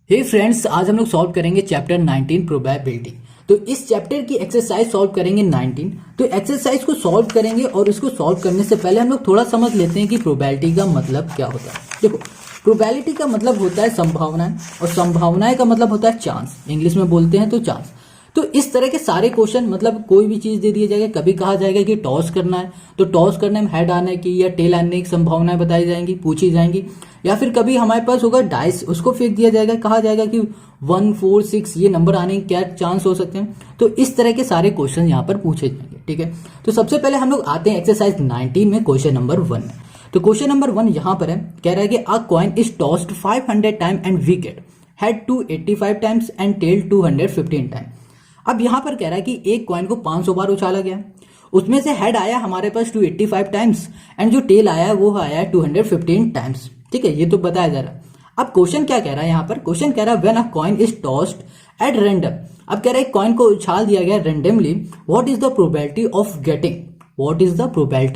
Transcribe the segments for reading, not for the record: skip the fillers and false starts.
हे friends, आज हम लोग सॉल्व करेंगे चैप्टर 19 प्रोबेबिलिटी। तो इस चैप्टर की एक्सरसाइज सॉल्व करेंगे 19। तो एक्सरसाइज को सॉल्व करेंगे और इसको सॉल्व करने से पहले हम लोग थोड़ा समझ लेते हैं कि प्रोबेबिलिटी का मतलब क्या होता है। देखो, प्रोबेबिलिटी का मतलब होता है संभावनाएं, और संभावनाएं का मतलब होता है चांस। इंग्लिश में बोलते हैं तो चांस। तो इस तरह के सारे क्वेश्चन, मतलब कोई भी चीज दे दिया जाएगा, कभी कहा जाएगा कि टॉस करना है, तो टॉस करने में हेड आने की या टेल आने की संभावनाएं बताई जाएंगी, पूछी जाएंगी। या फिर कभी हमारे पास होगा डाइस, उसको फेंक दिया जाएगा, कहा जाएगा कि 1, 4, 6 ये नंबर आने के क्या चांस हो सकते हैं। तो इस तरह के सारे क्वेश्चन यहाँ पर पूछे जाएंगे। ठीक है, तो सबसे पहले हम लोग आते हैं एक्सरसाइज 19 में क्वेश्चन नंबर 1 में। तो क्वेश्चन नंबर 1 यहाँ पर है, कह रहा है कि a coin is tossed 500 time and we get head 285 times and tail 215 time. अब यहाँ पर कह रहा है कि एक कॉइन को 500 बार उछाला गया, उसमें से हेड आया हमारे पास 285 टाइम्स एंड जो टेल आया वो आया 215 टाइम्स। ठीक है, ये तो बताया जा रहा है। अब क्वेश्चन क्या कह रहा है यहाँ पर, क्वेश्चन कह रहा है when a coin is tossed at random. अब कह रहा है कॉइन को उछाल दिया गया randomly, what is the probability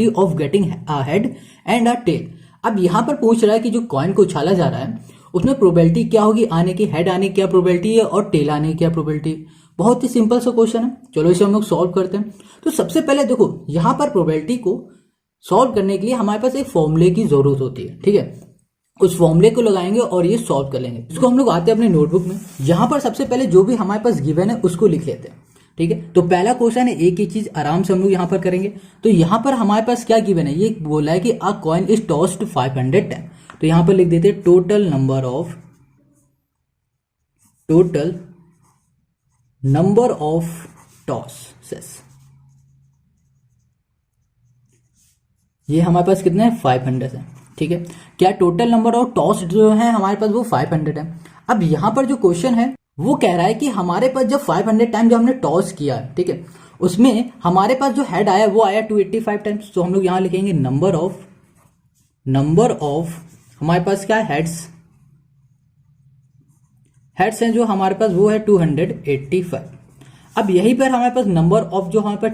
of getting a head and a tail. अब यहाँ पर पूछ रहा है कि जो कॉइन को उछाला जा रहा है उसमें प्रोबेबिलिटी क्या होगी आने की, हेड आने की क्या प्रोबेबिलिटी है और टेल आने की क्या प्रोबेबिलिटी। बहुत ही सिंपल सा क्वेश्चन है, चलो इसे हम लोग सॉल्व करते हैं। तो सबसे पहले देखो, यहाँ पर प्रोबेबिलिटी को सॉल्व करने के लिए हमारे पास एक फॉर्मूले की जरूरत होती है। ठीक है, उस फॉर्मूले को लगाएंगे और ये सॉल्व कर लेंगे। इसको हम लोग आते हैं अपने नोटबुक में। यहाँ पर सबसे पहले जो भी हमारे पास गिवन है उसको लिख लेते हैं। ठीक है, तो पहला क्वेश्चन है, एक ही चीज आराम से हम लोग यहाँ पर करेंगे। तो यहाँ पर हमारे पास क्या गिवन है, ये बोला है कि a coin is tossed 500 time. तो यहाँ पर लिख देते हैं टोटल नंबर ऑफ टॉसेस। ये हमारे पास कितने हैं, 500 है। ठीक है, क्या टोटल नंबर ऑफ टॉस जो है हमारे पास वो 500 है। अब यहां पर जो क्वेश्चन है वो कह रहा है कि हमारे पास जब 500 टाइम जो हमने टॉस किया, ठीक है, उसमें हमारे पास जो हेड आया वो आया 285 टाइम्स। तो हम लोग यहां लिखेंगे नंबर ऑफ हमारे पास क्या है, हेड्स हैं जो हमारे पास वो है 285। अब यहीं पर हमारे पास नंबर ऑफ जो हमारे पास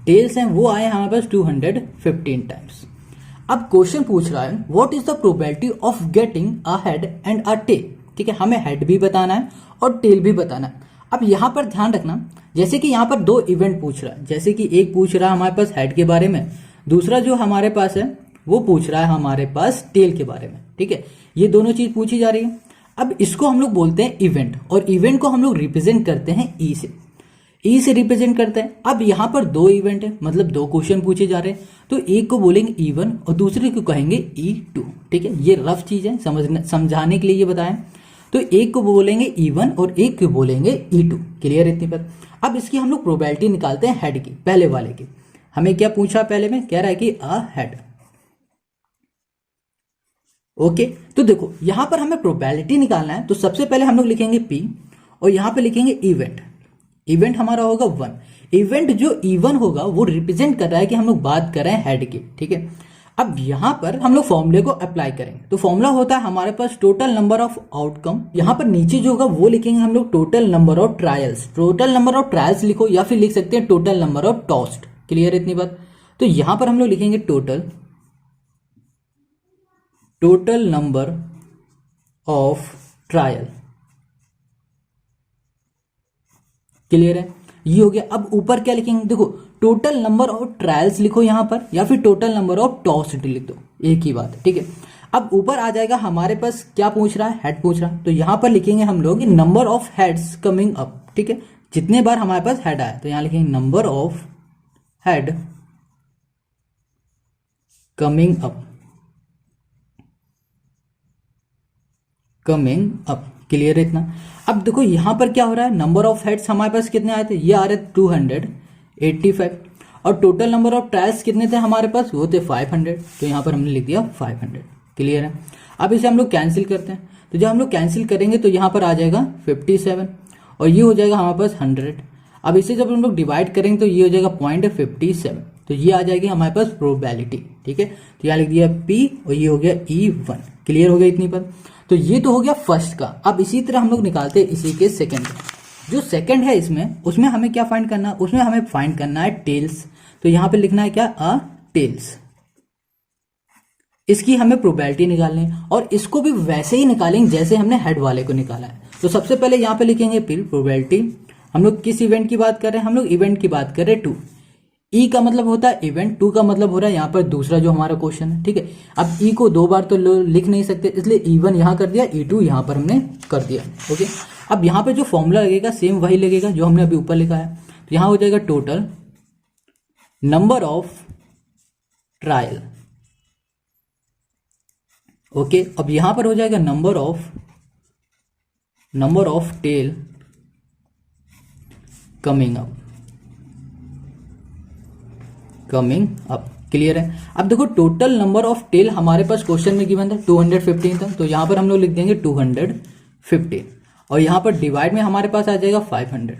टेल्स हैं वो आए हमारे पास 215 टाइम्स। अब क्वेश्चन पूछ रहा है what is the probability of getting a head and a tail. ठीक है, हमें हेड भी बताना है और टेल भी बताना है। अब यहां पर ध्यान रखना, जैसे कि यहां पर दो इवेंट पूछ रहा है, जैसे कि एक पूछ रहा है हमारे पास हेड के बारे में, दूसरा जो हमारे पास है वो पूछ रहा है हमारे पास टेल के बारे में। ठीक है, ये दोनों चीज पूछी जा रही है। अब इसको हम लोग बोलते हैं इवेंट, और इवेंट को हम लोग रिप्रेजेंट करते हैं ई से रिप्रेजेंट करते हैं। अब यहां पर दो इवेंट है, मतलब दो क्वेश्चन पूछे जा रहे हैं, तो एक को बोलेंगे E1 और दूसरे को कहेंगे E2। ठीक है, ये रफ चीज है, समझाने के लिए ये बताएं। तो एक को बोलेंगे E1 और एक को बोलेंगे E2। क्लियर इतनी पर। अब इसकी हम लोग प्रोबेबिलिटी निकालते हैं हेड की, पहले वाले की। हमें क्या पूछा पहले में, कह रहा है कि अ हेड। ओके, तो देखो यहां पर हमें प्रोबेबिलिटी निकालना है, तो सबसे पहले हम लोग लिखेंगे P और यहां पे लिखेंगे इवेंट हमारा होगा 1। इवेंट जो E1 होगा वो रिप्रेजेंट कर रहा है कि हम लोग बात कर रहे हैं हेड की। ठीक है, अब यहां पर हम लोग फॉर्मूले को अप्लाई करेंगे। तो फॉर्मूला होता है हमारे पास टोटल नंबर ऑफ आउटकम। यहां पर नीचे जो होगा वो लिखेंगे हम लोग टोटल नंबर ऑफ ट्रायल्स लिखो, या फिर लिख सकते हैं total number of tossed. Clear इतनी बात। तो यहां पर हम लोग लिखेंगे total number of trial. Clear है, ये हो गया। अब ऊपर क्या लिखेंगे, देखो टोटल नंबर ऑफ ट्रायल्स लिखो यहां पर, या फिर टोटल नंबर ऑफ टॉस्ड लिख दो, एक ही बात है। ठीक है, अब ऊपर आ जाएगा हमारे पास क्या पूछ रहा है, हेड पूछ रहा है। तो यहां पर लिखेंगे हम लोग number of heads coming up. ठीक है, जितने बार हमारे पास हेड आया, तो यहां लिखेंगे number of head coming up. Clear है इतना। अब देखो यहां पर क्या हो रहा है, नंबर ऑफ हेड्स हमारे पास कितने आए थे, ये आ रहे 285, और टोटल नंबर ऑफ ट्रायल्स कितने थे हमारे पास, वो थे 500। तो यहां पर हमने लिख दिया 500। क्लियर है। अब इसे हम लोग कैंसिल करते हैं, तो जब हम लोग कैंसिल करेंगे तो यहां पर आ जाएगा 57 और ये हो जाएगा हमारे पास 100। अब इसे जब हम लोग डिवाइड करेंगे तो ये हो जाएगा 0.57, तो ये आ जाएगी हमारे पास प्रोबेबिलिटी। ठीक है, तो यहां लिख दिया P और ये हो गया E1। क्लियर हो गया इतनी पर। तो ये तो हो गया फर्स्ट का। अब इसी तरह हम लोग निकालते हैं इसी के सेकंड का। जो सेकंड है इसमें, उसमें हमें क्या फाइंड करना है, उसमें हमें फाइंड करना है टेल्स। तो यहां पे लिखना है क्या, अ टेल्स। इसकी हमें प्रोबेबिलिटी निकालनी है और इसको भी वैसे ही निकालेंगे जैसे हमने हेड वाले को निकाला है। तो सबसे पहले यहाँ पे लिखेंगे फिर प्रोबेबिलिटी। हम लोग किस इवेंट की बात कर रहे हैं, हम लोग इवेंट की बात कर रहे हैं 2। ई का मतलब होता है इवेंट, 2 का मतलब हो रहा है यहाँ पर दूसरा जो हमारा क्वेश्चन है, ठीक है। अब ई को 2 बार तो लिख नहीं सकते, इसलिए E1 यहाँ कर दिया, E2 यहाँ पर हमने कर दिया। ओके, अब यहाँ पे जो फॉर्मूला लगेगा सेम वही लगेगा जो हमने अभी ऊपर लिखा है। तो यहाँ हो जाएगा total number of trial. Okay, अब यहां पर हो जाएगा number of tail coming up. Clear है। अब देखो टोटल नंबर ऑफ टेल हमारे पास क्वेश्चन में गिवन था 215 था, तो यहां पर हम लोग लिख देंगे 215 और यहां पर डिवाइड में हमारे पास आ जाएगा 500।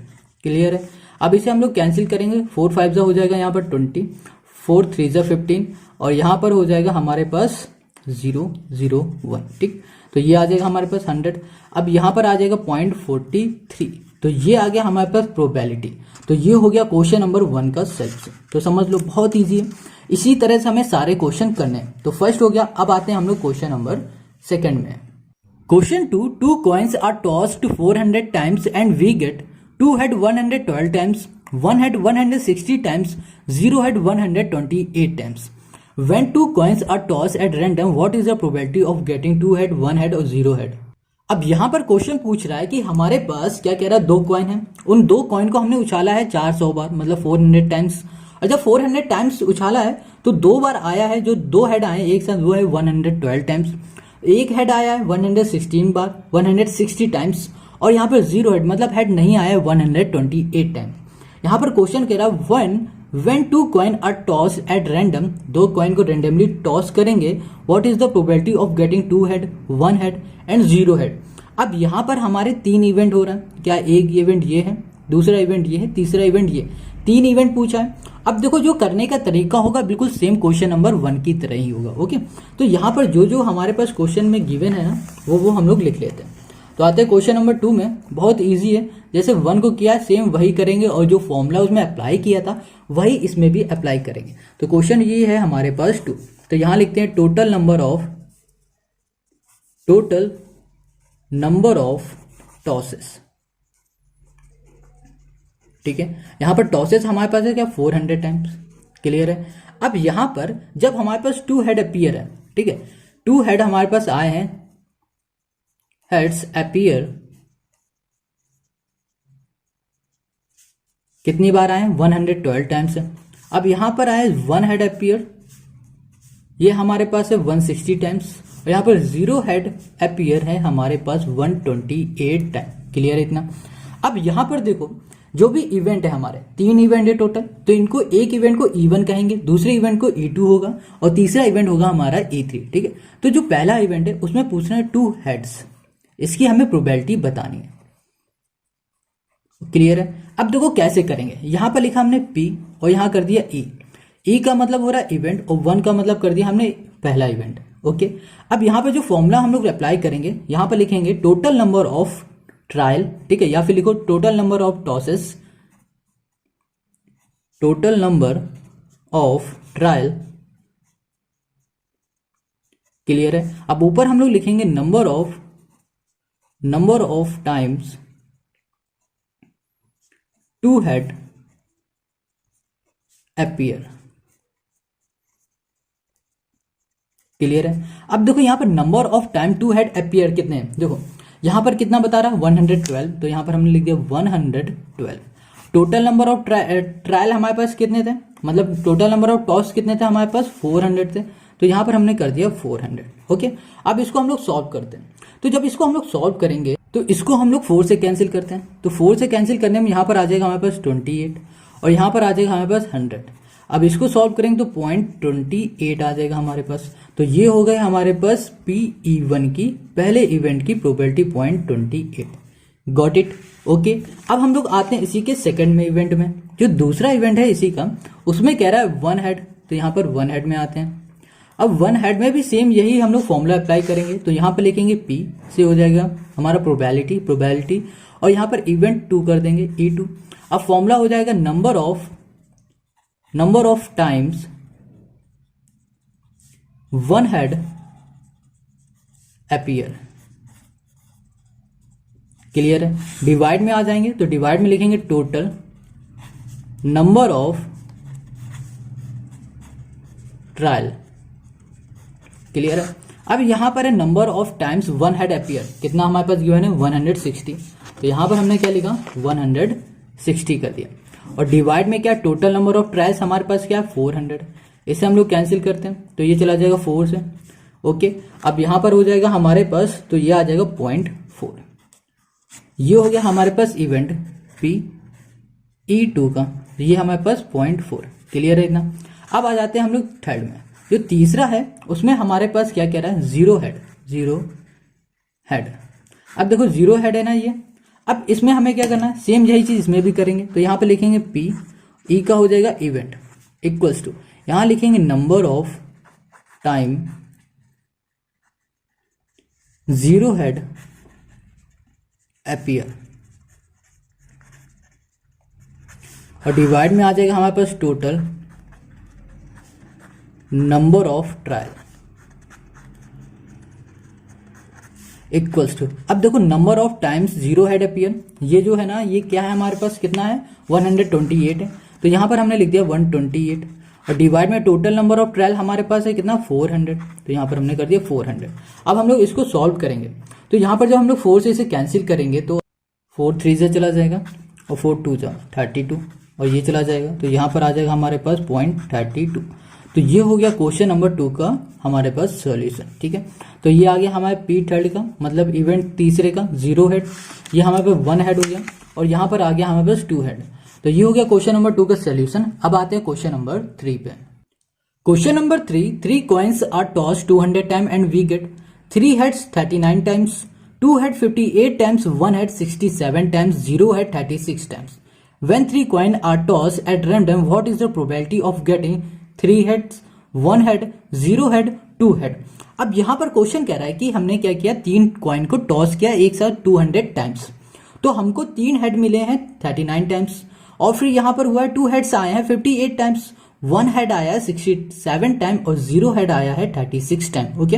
क्लियर है। अब इसे हम लोग कैंसिल करेंगे, 4 5 हो जाएगा यहाँ पर 20, 4 3 15 और यहाँ पर हो जाएगा हमारे पास 001। ठीक, तो ये आ जाएगा हमारे पास 100। अब यहाँ पर आ जाएगा 0.43, तो ये आ गया हमारे पास प्रोबेबिलिटी। तो ये हो गया क्वेश्चन नंबर 1 का सेल्फ से। तो समझ लो बहुत इजी है। इसी तरह से हमें सारे क्वेश्चन करने हैं। तो फर्स्ट हो गया। अब आते हैं हम लोग क्वेश्चन नंबर 2 में। Question 2, 2 coins are tossed 400 times and we get 2 head 112 times, 1 head 160 times, 0 head 128 times. When 2 coins are tossed at random, what is the probability of getting 2 head, 1 head और 0 head? अब यहाँ पर question पूछ रहा है कि हमारे पास क्या कह रहा है, 2 कॉइन है। उन 2 कॉइन को हमने उछाला है 400 बार, मतलब 400 टाइम्स। और जब 400 टाइम्स उछाला है तो 2 बार आया है, जो 2 हेड आए एक साथ वो है 112 टाइम्स। एक हेड आया है 116 बार, 160 टाइम्स। और यहाँ पर 0 हेड मतलब हेड नहीं आया है 128 टाइम। यहाँ पर क्वेश्चन कह रहा है when 2 coin are tossed at random, 2 coin को रेंडमली टॉस करेंगे, what is the probability of getting 2 head, 1 head and 0 head? अब यहाँ पर हमारे 3 इवेंट हो रहा है। क्या, एक इवेंट ये है, दूसरा इवेंट ये है, तीसरा इवेंट ये, 3 इवेंट पूछा है। अब देखो जो करने का तरीका होगा बिल्कुल सेम क्वेश्चन नंबर 1 की तरह ही होगा। ओके, तो यहाँ पर जो जो हमारे पास क्वेश्चन में गिवन है ना वो हम लोग लिख लेते हैं। तो आते हैं क्वेश्चन नंबर 2 में। बहुत इजी है, जैसे 1 को किया सेम वही करेंगे और जो फॉर्मूला उसमें अप्लाई किया था वही इसमें भी अप्लाई करेंगे। तो क्वेश्चन ये है हमारे पास 2। तो यहां लिखते हैं टोटल नंबर ऑफ टॉसेस। ठीक है, यहां पर टॉसेस हमारे पास है क्या, 400 टाइम्स। क्लियर है। अब यहां पर जब हमारे पास 2 हेड अपीयर है, ठीक है, 2 हेड हमारे पास आए हैं, हेड्स अपीयर कितनी बार आए, 112 टाइम्स है। अब यहां पर आए 1 हेड अपीयर, ये हमारे पास है 160 टाइम्स। और यहां पर 0 हेड अपीयर है हमारे पास 128 टाइम। क्लियर है इतना। अब यहां पर देखो जो भी इवेंट है, हमारे 3 इवेंट है टोटल, तो इनको एक इवेंट को E1 कहेंगे, दूसरे इवेंट को E2 होगा और तीसरा इवेंट होगा हमारा E3। ठीक है, तो जो पहला इवेंट है उसमें पूछना है 2 हेड्स, इसकी हमें प्रोबेबिलिटी बतानी है। क्लियर है। अब देखो कैसे करेंगे, यहां पर लिखा हमने P और यहां कर दिया E का मतलब हो रहा है इवेंट और 1 का मतलब कर दिया हमने पहला इवेंट। ओके, अब यहां पर जो फॉर्मूला हम लोग अप्लाई करेंगे, यहां पर लिखेंगे टोटल नंबर ऑफ ट्रायल, ठीक है, या फिर लिखो total number of tosses, total number of trial. Clear है। अब ऊपर हम लोग लिखेंगे number of times 2 head appear. Clear है। अब देखो यहां पर number of time 2 head appear कितने हैं, देखो यहां पर कितना बता रहा है 112, तो यहां पर हमने लिख दिया 112। टोटल नंबर ऑफ ट्रायल हमारे पास कितने थे, मतलब टोटल नंबर ऑफ टॉस कितने थे हमारे पास 400 थे, तो यहां पर हमने कर दिया 400। ओके, अब इसको हम लोग सॉल्व करते हैं। तो जब इसको हम लोग सॉल्व करेंगे तो इसको हम लोग 4 से कैंसिल करते हैं। तो 4 से कैंसिल करने में यहां पर आ जाएगा हमारे पास 28 और यहां पर आ जाएगा हमारे पास 100। अब इसको सॉल्व करेंगे तो 0.28 आ जाएगा हमारे पास। तो ये हो गए हमारे पास PE1 की पहले इवेंट की प्रोबेबिलिटी 0.28। Got it. ओके, अब हम लोग आते हैं इसी के सेकंड में इवेंट में। जो दूसरा इवेंट है इसी का, उसमें कह रहा है 1 हेड, तो यहाँ पर 1 हेड में आते हैं। अब 1 हेड में भी सेम यही हम लोग फॉर्मूला अप्लाई करेंगे। तो यहाँ पर लिखेंगे P से हो जाएगा हमारा प्रोबेबिलिटी और यहाँ पर इवेंट 2 कर देंगे E2। अब फॉर्मूला हो जाएगा number of times one head appear. Clear है। डिवाइड में आ जाएंगे तो डिवाइड में लिखेंगे total number of trial. Clear है। अब यहां पर है number of times one head appear, कितना हमारे पास गिवन है 160, तो यहां पर हमने क्या लिखा 160 कर दिया। और डिवाइड में क्या टोटल नंबर ऑफ ट्रायल्स हमारे पास क्या है 400, इसे हम लोग कैंसिल करते हैं तो ये चला जाएगा 4 से। ओके, अब यहां पर हो जाएगा हमारे पास, तो ये आ जाएगा 0.4। ये हो गया हमारे पास इवेंट PE2 का, ये हमारे पास 0.4। क्लियर है इतना। अब आ जाते हैं हम लोग थर्ड में, जो तीसरा है उसमें हमारे पास क्या कह रहा है जीरो हेड। अब देखो जीरो हेड है ना ये। अब इसमें हमें क्या करना है, सेम यही चीज इसमें भी करेंगे, तो यहां पे लिखेंगे PE का हो जाएगा इवेंट इक्वल्स टू, यहां लिखेंगे number of time zero head appear, और डिवाइड में आ जाएगा हमारे पास total number of trial equals to. अब देखो number of times zero head appear, ये जो है ना ये क्या है हमारे पास कितना है 128 है, तो यहां पर हमने लिख दिया 128, और डिवाइड में टोटल नंबर ऑफ ट्रायल हमारे पास है कितना 400, तो यहां पर हमने कर दिया 400। अब हम लोग इसको सॉल्व करेंगे, तो यहां पर जब हम लोग 4 से इसे कैंसिल करेंगे तो 4 3 से चला जाएगा और 4 2 जा 32, और ये चला जाएगा तो यहां पर आ जाएगा हमारे पास 0.32। तो ये हो गया क्वेश्चन नंबर 2 का हमारे पास सॉल्यूशन। ठीक है, तो ये आ गया हमारे P थर्ड का, मतलब इवेंट तीसरे का जीरो हेड, ये हमारे पास 1 हेड हो गया, और यहां पर आ गया हमारे पास 2 हेड। तो ये हो गया क्वेश्चन नंबर 2 का सॉल्यूशन। अब आते हैं क्वेश्चन नंबर 3 पे। Question number 3 coins are toss 200 time and we get 3 heads 39 times, 2 head 58 times, 1 head 67 times, 0 head 36 times. When 3 coins are tossed at random, what is the probability of getting 3 heads, 1 head, 0 head, 2 head? अब यहां पर question कह रहा है कि हमने क्या किया, 3 कॉइन को टॉस किया एक साथ 200 टाइम्स, तो हमको 3 हेड मिले हैं 39 टाइम्स, और फिर यहां पर हुआ है 2 हेड्स आए हैं 58 टाइम्स, 1 हेड आया है 67 टाइम, और 0 हेड आया है 36 टाइम। ओके,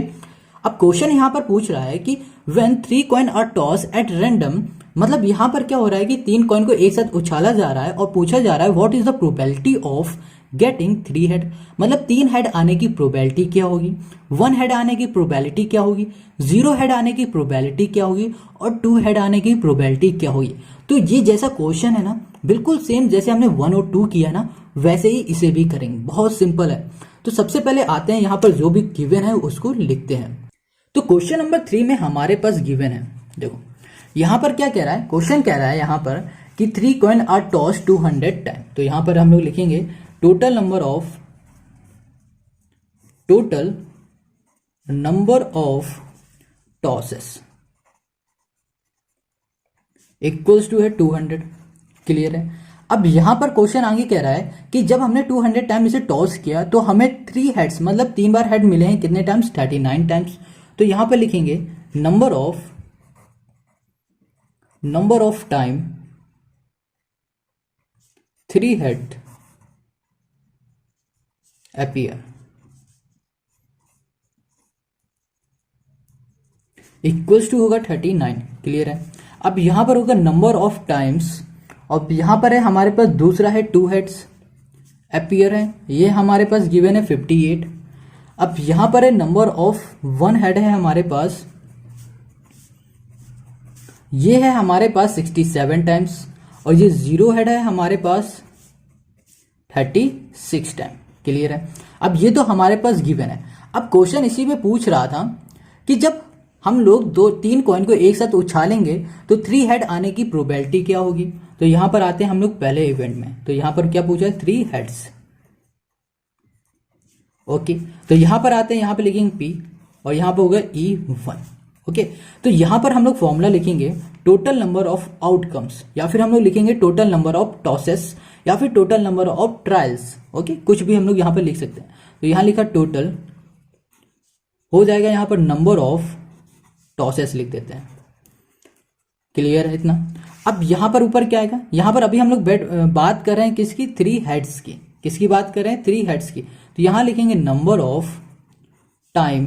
अब क्वेश्चन यहां पर पूछ रहा है कि when 3 coin are tossed at random, मतलब यहां पर क्या हो रहा है कि 3 कॉइन को एक साथ उछाला जा रहा है और पूछा जा रहा है what is the probability of getting 3 head, मतलब 3 हेड आने की प्रोबेबिलिटी क्या होगी, 1 हेड आने की प्रोबेबिलिटी क्या होगी, 0 हेड आने की प्रोबेबिलिटी क्या होगी, और 2 हेड आने की प्रोबेबिलिटी क्या होगी। तो ये जैसा क्वेश्चन है ना, बिल्कुल सेम जैसे हमने 1 और 2 किया ना, वैसे ही इसे भी करेंगे, बहुत सिंपल है। तो सबसे पहले आते हैं यहाँ पर जो भी गिवन है उसको लिखते हैं। तो क्वेश्चन नंबर 3 में हमारे पास गिवन है, देखो यहां पर क्या कह रहा है, क्वेश्चन कह रहा है यहां पर कि 3 कॉइन आर टॉस 200 टाइम, तो यहां पर हम लोग लिखेंगे total number of tosses equals to है 200। क्लियर है। अब यहां पर क्वेश्चन आगे कह रहा है कि जब हमने 200 टाइम इसे टॉस किया तो हमें 3 हेड्स, मतलब 3 बार हेड मिले हैं कितने टाइम्स 39 टाइम्स, तो यहां पर लिखेंगे number of time 3 head appear equals to होगा 39। क्लियर है। अब यहां पर होगा नंबर ऑफ टाइम्स, अब यहां पर है हमारे पास दूसरा है 2 हेड्स अपीयर है, ये हमारे पास गिवन है 58। अब यहां पर है नंबर ऑफ 1 हेड है हमारे पास, ये है हमारे पास 67 टाइम्स, और ये 0 हेड है हमारे पास 36 टाइम। क्लियर है। अब ये तो हमारे पास गिवन है। अब क्वेश्चन इसी में पूछ रहा था कि जब हम लोग 3 कॉइन को एक साथ उछालेंगे तो 3 हेड आने की प्रोबेबिलिटी क्या होगी। तो यहां पर आते हैं हम लोग पहले इवेंट में, तो यहां पर क्या पूछा है 3 हेड्स। ओके, तो यहां पर आते हैं, यहां पर लिखेंगे P और यहां पर होगा E1। ओके, तो यहां पर हम लोग फॉर्मूला लिखेंगे टोटल नंबर ऑफ आउटकम्स, या फिर हम लोग लिखेंगे टोटल नंबर ऑफ टॉसेस, या फिर total number of trials. Okay, कुछ भी हम लोग यहां पर लिख सकते हैं। तो यहां लिखा टोटल हो जाएगा, यहां पर नंबर ऑफ टॉसेस लिख देते हैं। क्लियर है इतना। अब यहां पर ऊपर क्या आएगा, यहां पर अभी हम लोग बात कर रहे हैं किसकी, 3 हेड्स की। किसकी बात कर रहे हैं, 3 हेड्स की। तो यहां लिखेंगे number of time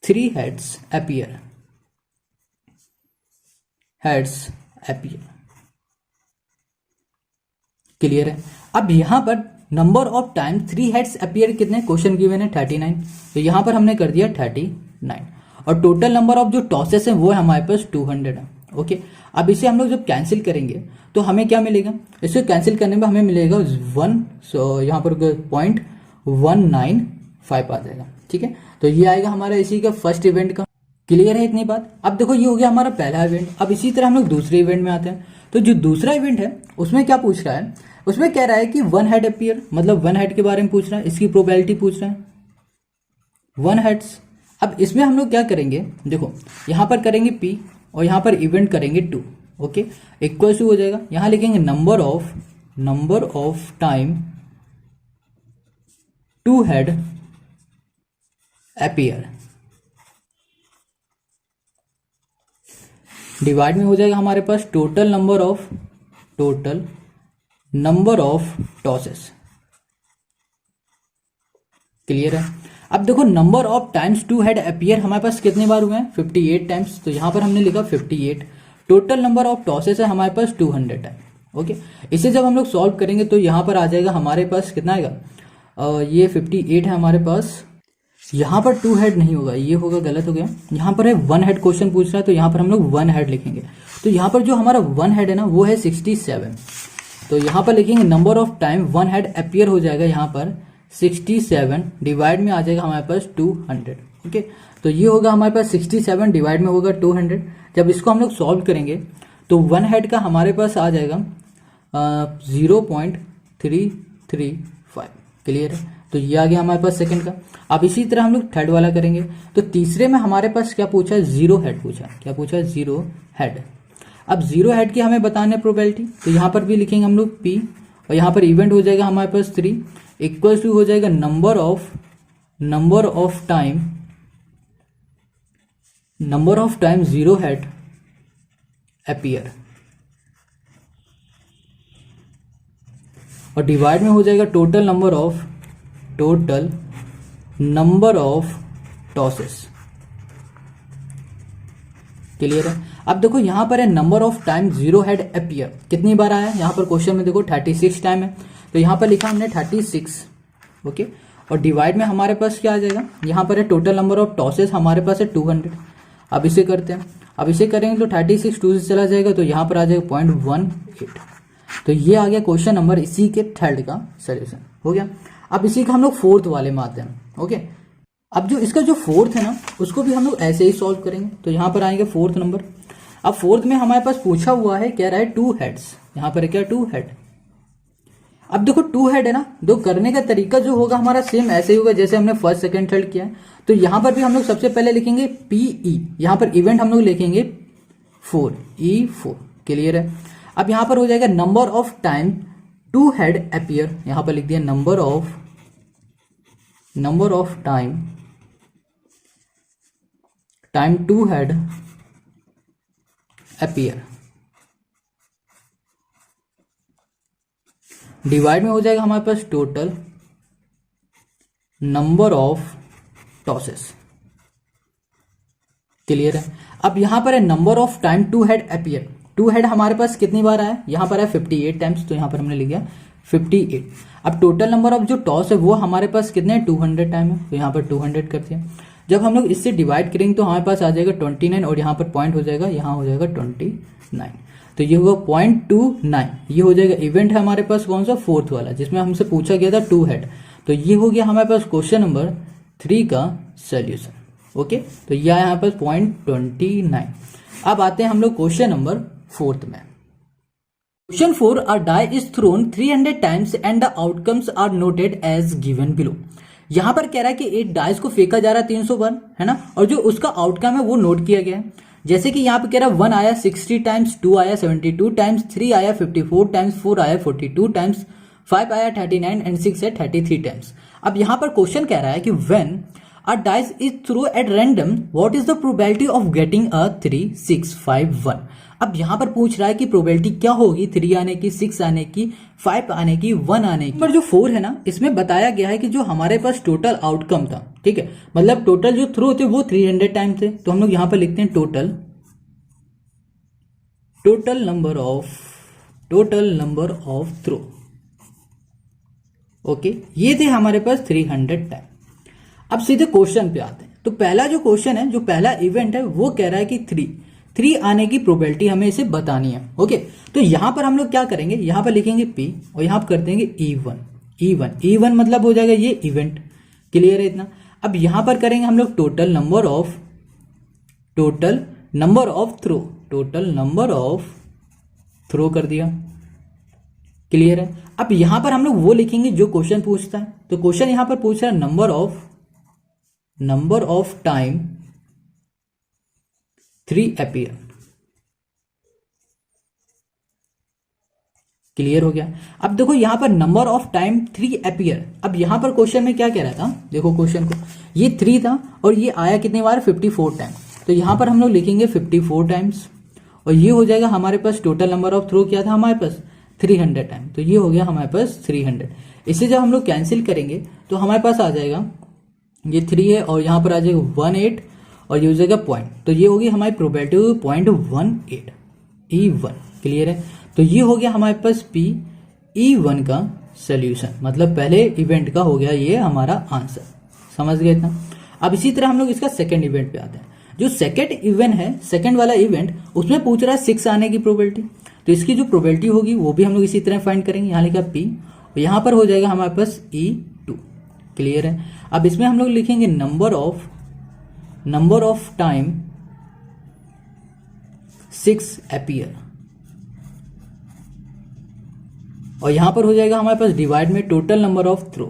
3 heads appear, clear है। अब यहां पर number of time 3 heads appear कितने, क्वेश्चन गिवन है 39, तो यहां पर हमने कर दिया 39, और टोटल नंबर ऑफ जो टॉसेस है वो है हमारे पास 200 है। ओके, अब इसे हम लोग जब कैंसिल करेंगे तो हमें क्या मिलेगा, इसे कैंसिल करने में हमें मिलेगा 1, सो यहाँ पर 0.195 आ जाएगा। ठीक है, तो ये आएगा हमारा इसी का फर्स्ट इवेंट का। क्लियर है इतनी बात। अब देखो ये हो गया हमारा पहला इवेंट। अब इसी तरह हम लोग दूसरे इवेंट में आते हैं। तो जो दूसरा इवेंट है उसमें क्या पूछ रहा है, उसमें कह रहा है कि 1 हेड अपीयर, मतलब 1 हेड के बारे में पूछ रहा है, इसकी प्रोबेबिलिटी पूछ रहा है 1 हेड्स। अब इसमें हम लोग क्या करेंगे, देखो यहां पर करेंगे P और यहां पर इवेंट करेंगे 2। ओके, इक्वल टू हो जाएगा, यहां लिखेंगे number of time 2 head appear, divide में हो जाएगा हमारे पास total number of tosses. Clear है। अब देखो number of times 2 head appear हमारे पास कितने बार हुए हैं, 58 टाइम्स, तो यहां पर हमने लिखा 58। टोटल नंबर ऑफ टॉसेस है हमारे पास 200 है। ओके, इसे जब हम लोग सॉल्व करेंगे तो यहां पर आ जाएगा हमारे पास कितना आएगा, ये 58 है हमारे पास, यहां पर 2 हेड नहीं होगा, ये होगा, गलत हो गया, यहां पर है 1 हेड क्वेश्चन पूछ रहा है, तो यहां पर हम लोग 1 हेड लिखेंगे। तो यहां पर जो हमारा 1 हेड है ना वो है 67, तो यहां पर लिखेंगे number of time 1 head appear हो जाएगा यहां पर 67, डिवाइड में आ जाएगा हमारे पास 200। ओके, तो ये होगा हमारे पास 67 डिवाइड में होगा 200। जब इसको हम लोग सॉल्व करेंगे तो 1 हेड का हमारे पास आ जाएगा 0.335। क्लियर है, तो ये आ गया हमारे पास सेकंड का। अब इसी तरह हम लोग थर्ड वाला करेंगे। तो तीसरे में हमारे पास क्या पूछा है, 0 हेड पूछा, क्या पूछा है, 0 हेड। अब 0 हेड की हमें बताना है प्रोबेबिलिटी, तो यहां पर भी लिखेंगे हम लोग P और यहां पर इवेंट हो जाएगा हमारे पास 3 इक्वल टू हो जाएगा number of time 0 head appear, और डिवाइड में हो जाएगा total number of tosses. Clear है। अब देखो यहां पर है number of time 0 head appear कितनी बार आया है, यहां पर क्वेश्चन में देखो 36 टाइम है, तो यहां पर लिखा हमने 36। ओके, और डिवाइड में हमारे पास क्या आ जाएगा, यहां पर है टोटल नंबर ऑफ टॉसेस हमारे पास है 200। अब इसे करते हैं, अब इसे करेंगे तो 36 2 से चला जाएगा, तो यहां पर आ जाएगा 0.18। तो ये आ गया क्वेश्चन नंबर इसी के थर्ड का सोल्यूशन हो गया। अब इसी का हम लोग फोर्थ वाले में आते हैं। ओके, अब जो इसका जो फोर्थ है ना उसको भी हम लोग ऐसे ही सॉल्व करेंगे। तो यहां पर आएंगे फोर्थ नंबर। अब फोर्थ में हमारे पास पूछा हुआ है, कह रहा है 2 हेड्स, यहां पर है क्या 2 हेड। अब देखो 2 हेड है ना, दो करने का तरीका जो होगा हमारा सेम ऐसे ही होगा जैसे हमने फर्स्ट सेकंड थर्ड किया है। तो यहां पर भी हम लोग सबसे पहले लिखेंगे PE, यहां पर इवेंट हम लोग लिखेंगे 4 E4। क्लियर है। अब यहां पर हो जाएगा number of time 2 head appear, यहां पर लिख दिया number of time 2 head appear, divide में हो जाएगा हमारे पास total number of tosses. Clear है। अब यहां पर है number of time 2 head appear, 2 head हमारे पास कितनी बार आया, यहां पर है 58 टाइम्स, तो यहां पर हमने लिख दिया 58। अब टोटल नंबर ऑफ जो टॉस है वो हमारे पास कितने 200 टाइम है, तो यहां पर 200 कर दिया। जब हम लोग इससे डिवाइड करेंगे तो हमारे पास आ जाएगा 29 और यहाँ पर पॉइंट हो जाएगा, यहाँ हो जाएगा 29, तो ये होगा 0.29। ये हो जाएगा इवेंट है हमारे पास कौन सा, फोर्थ वाला, जिसमें हमसे पूछा गया था 2 हेड। तो ये हो गया हमारे पास क्वेश्चन नंबर 3 का सोल्यूशन। ओके, तो यह यहाँ पर 0.29। अब आते हैं हम लोग क्वेश्चन नंबर 4 में। Question 4, a die is thrown 300 times and the outcomes are noted as given below. यहां पर कह रहा है कि एक डाइस को फेंका जा रहा है 300 बार, है ना, और जो उसका आउटकम है वो नोट किया गया है। जैसे कि यहाँ पे कह रहा है 1 आया 60 टाइम्स, 2 आया 72 टाइम्स, 3 आया 54 टाइम्स, 4 आया 42 टाइम्स, 5 आया 39 एंड 6 है 33 टाइम्स। अब यहाँ पर क्वेश्चन कह रहा है कि when A dice is thrown at random. What is the probability of getting a 3, 6, 5, 1? अब यहाँ पर पूछ रहा है कि प्रोबेबिलिटी क्या होगी 3 आने की, 6 आने की, 5 आने की, 1 आने की। पर जो 4 है ना, इसमें बताया गया है कि जो हमारे पास टोटल आउटकम था, ठीक है, मतलब टोटल जो थ्रो थे वो 300 टाइम थे। तो हम लोग यहाँ पर लिखते हैं total number of throw. Okay, ये थे हमारे पास 300 टाइम। अब सीधे क्वेश्चन पे आते हैं। तो पहला जो क्वेश्चन है, जो पहला इवेंट है, वो कह रहा है कि 3 आने की प्रोबेबिलिटी हमें इसे बतानी है। ओके, तो यहां पर हम लोग क्या करेंगे, यहां पर लिखेंगे P और यहां पर कर देंगे E1 मतलब हो जाएगा ये इवेंट। क्लियर है इतना? अब यहां पर करेंगे हम लोग टोटल नंबर ऑफ थ्रो कर दिया। क्लियर है? अब यहां पर हम लोग वो लिखेंगे जो क्वेश्चन पूछता है। तो क्वेश्चन यहां पर पूछ रहा है number of time 3 appear. Clear हो गया? अब देखो यहां पर नंबर ऑफ टाइम 3 अपीयर। अब यहां पर क्वेश्चन में क्या कह रहा था, देखो क्वेश्चन को, ये 3 था और ये आया कितनी बार, 54 टाइम। तो यहां पर हम लोग लिखेंगे 54 टाइम्स और ये हो जाएगा हमारे पास टोटल नंबर ऑफ थ्रो क्या था हमारे पास 300 टाइम। तो ये हो गया हमारे पास 300। इसे जब हम लोग कैंसिल करेंगे तो हमारे पास आ जाएगा ये 3 है और यहां पर आ जाएगा 18 और ये हो जाएगा पॉइंट। तो ये होगी हमारी प्रोबेबिलिटी 0.18 E1। क्लियर है? तो ये हो गया हमारे पास P E1 का सोल्यूशन, मतलब पहले इवेंट का हो गया ये हमारा आंसर। समझ गए इतना? अब इसी तरह हम लोग इसका सेकंड इवेंट पे आते हैं। जो सेकंड इवेंट है, सेकंड वाला इवेंट, उसमें पूछ रहा है 6 आने की प्रोबेबिलिटी। तो इसकी जो प्रोबेबिलिटी होगी वो भी हम लोग इसी तरह फाइंड करेंगे। यहाँ लिखा P और यहाँ पर हो जाएगा हमारे पास E2। क्लियर है? अब इसमें हम लोग लिखेंगे नंबर ऑफ टाइम 6 अपीयर और यहां पर हो जाएगा हमारे पास डिवाइड में टोटल नंबर ऑफ थ्रो।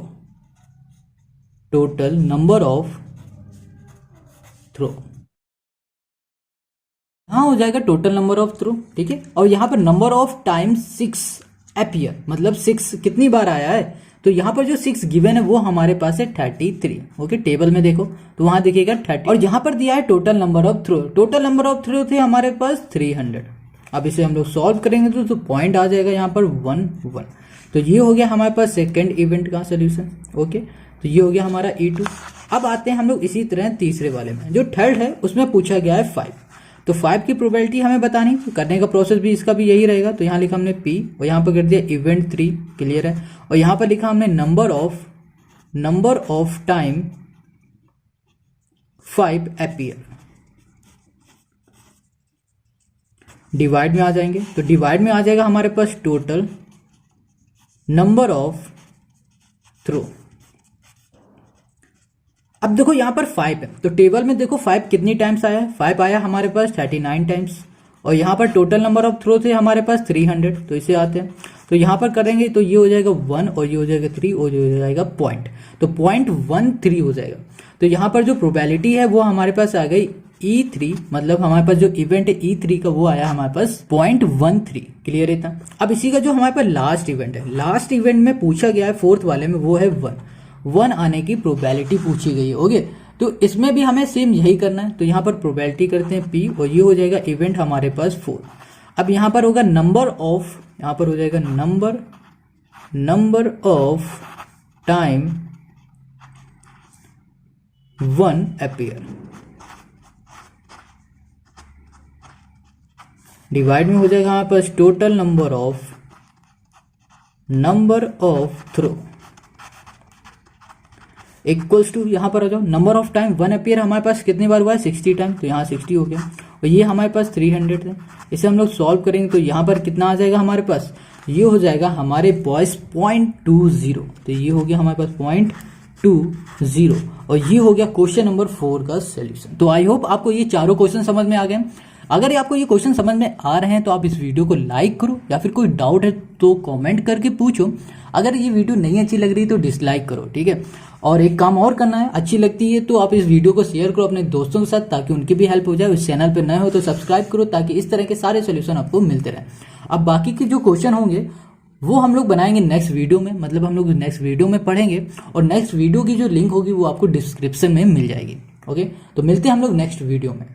यहां हो जाएगा टोटल नंबर ऑफ थ्रो, ठीक है। और यहां पर नंबर ऑफ टाइम 6 अपीयर, मतलब 6 कितनी बार आया है। तो यहां पर जो 6 गिवन है वो हमारे पास है 33। ओके, टेबल में देखो तो वहां देखिएगा 30 और यहां पर दिया है total number of throw. Total number of throw थे हमारे पास 300। अब इसे हम लोग सॉल्व करेंगे तो पॉइंट आ जाएगा यहाँ पर 1 1। तो ये हो गया हमारे पास सेकेंड इवेंट का सोल्यूशन। ओके, तो ये हो गया हमारा E2। अब आते हैं हम लोग इसी तरह तीसरे वाले में। जो थर्ड है उसमें पूछा गया है 5। तो 5 की प्रोबेबिलिटी हमें बतानी, तो करने का प्रोसेस भी इसका भी यही रहेगा। तो यहाँ लिखा हमने P और यहाँ पर कर दिया इवेंट 3। क्लियर है? और यहाँ पर लिखा हमने number of time 5 appear. Divide में आ जाएंगे, तो डिवाइड में आ जाएगा हमारे पास टोटल नंबर ऑफ थ्रो। अब देखो यहां पर 5 है, तो टेबल में देखो 5 कितनी टाइम्स आया है। 5 आया हमारे पास 39 टाइम्स और यहां पर टोटल नंबर ऑफ थ्रो थे हमारे पास 300। तो इसे आते हैं, तो यहां पर करेंगे तो ये हो जाएगा 1 और ये हो जाएगा 3 और ये हो जाएगा पॉइंट। तो 0.13 हो जाएगा। तो यहां पर जो प्रोबेबिलिटी है वो हमारे पास आ गई E3, मतलब हमारे पास जो इवेंट है E3 का वो आया हमारे पास 0.13। क्लियर है था? अब इसी का जो हमारे पास लास्ट इवेंट है, लास्ट इवेंट में पूछा गया है फोर्थ वाले में, वो है 1 आने की प्रोबेबिलिटी पूछी गई है। ओके, तो इसमें भी हमें सेम यही करना है। तो यहाँ पर प्रोबेबिलिटी करते हैं P और ये हो जाएगा इवेंट हमारे पास 4। अब यहाँ पर होगा नंबर ऑफ, यहाँ पर हो जाएगा number of time 1 appear. Divide में हो जाएगा हमारे पास total number of throw equals to, यहां पर आ जाओ, नंबर ऑफ टाइम 1 अपीयर हमारे पास कितनी बार हुआ है 60 टाइम। तो यहाँ 60 हो गया और ये हमारे पास 300 है। इसे हम लोग सॉल्व करेंगे तो यहाँ पर कितना आ जाएगा हमारे पास, ये हो जाएगा हमारे पास 0.20। तो ये हो गया हमारे पास 0.20 और ये हो गया क्वेश्चन नंबर 4 का सोल्यूशन। तो आई होप आपको ये चारों क्वेश्चन समझ में आ गए। अगर आपको ये क्वेश्चन समझ में आ रहे हैं तो आप इस वीडियो को लाइक करो, या फिर कोई डाउट है तो कमेंट करके पूछो। अगर ये वीडियो नहीं अच्छी लग रही तो डिसलाइक करो, ठीक है। और एक काम और करना है, अच्छी लगती है तो आप इस वीडियो को शेयर करो अपने दोस्तों के साथ, ताकि उनकी भी हेल्प हो जाए। उस चैनल पर नए हो तो सब्सक्राइब करो, ताकि इस तरह के सारे सोल्यूशन आपको मिलते रहे। अब बाकी के जो क्वेश्चन होंगे वो हम लोग बनाएंगे नेक्स्ट वीडियो में, मतलब हम लोग नेक्स्ट वीडियो में पढ़ेंगे और नेक्स्ट वीडियो की जो लिंक होगी वो आपको डिस्क्रिप्शन में मिल जाएगी। ओके, तो मिलते हैं हम लोग नेक्स्ट वीडियो में।